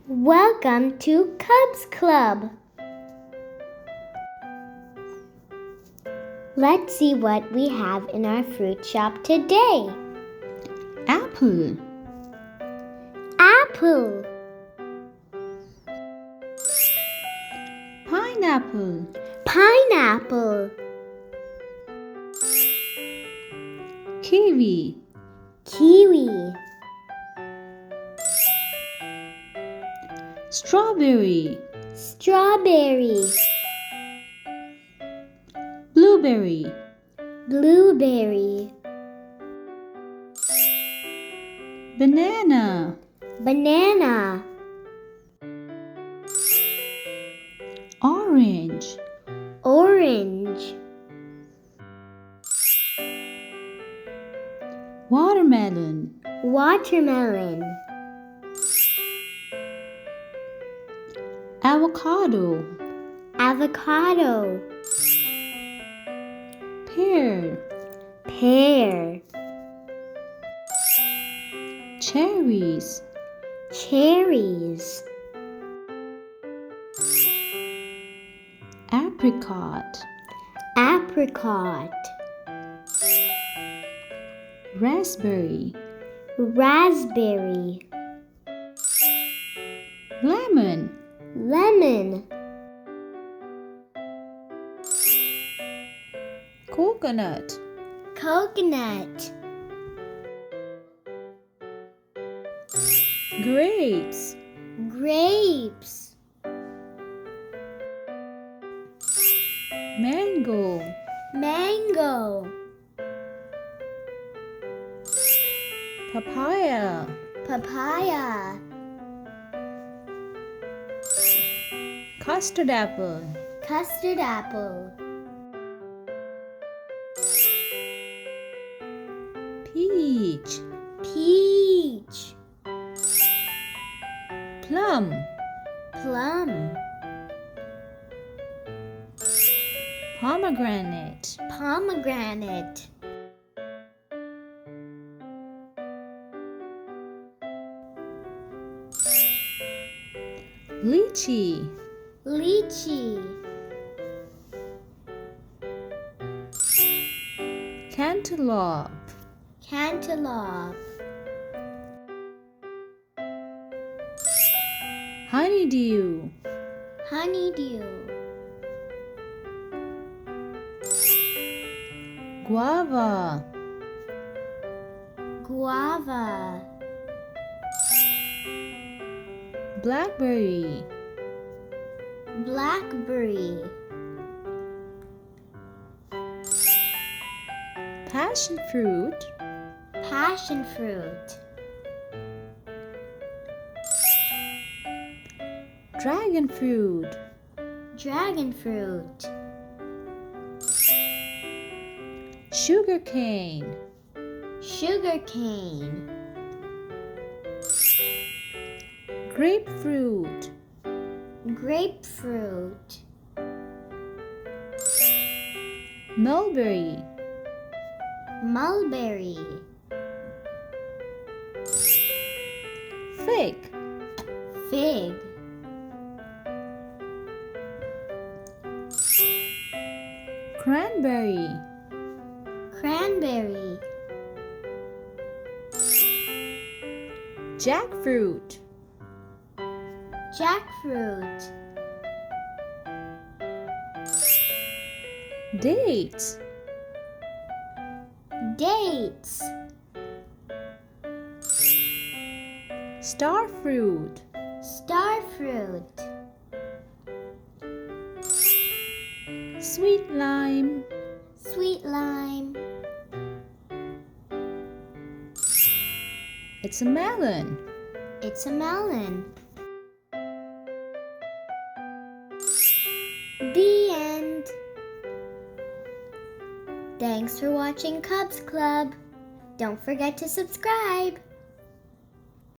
Welcome to Cubs Club. Let's see what we have in our fruit shop today. Apple, Apple, pineapple, pineapple, kiwi, kiwi, strawberry, strawberry, blueberry, blueberry, banana, banana, orange, orange, watermelon, watermelon, avocado, avocado, pear, pear, cherries, cherries, apricot, apricot, raspberry, raspberry, lemon, lemon, coconut, coconut, grapes, grapes, mango, mango, papaya, papaya, custard apple, custard apple, peach, peach, plum, plum, pomegranate, pomegranate, lychee, lychee, cantaloupe, cantaloupe, honeydew, honeydew, guava, guava, blackberry, blackberry, passion fruit, passion fruit, dragon fruit, dragon fruit, sugar cane, sugar cane, grapefruit, grapefruit, mulberry, mulberry, fig, fig, cranberry, cranberry, jackfruit, jackfruit, dates, dates, starfruit, starfruit, sweet lime, sweet lime, it's a melon. it's a melon. The end. Thanks for watching Cubs Club. Don't forget to subscribe.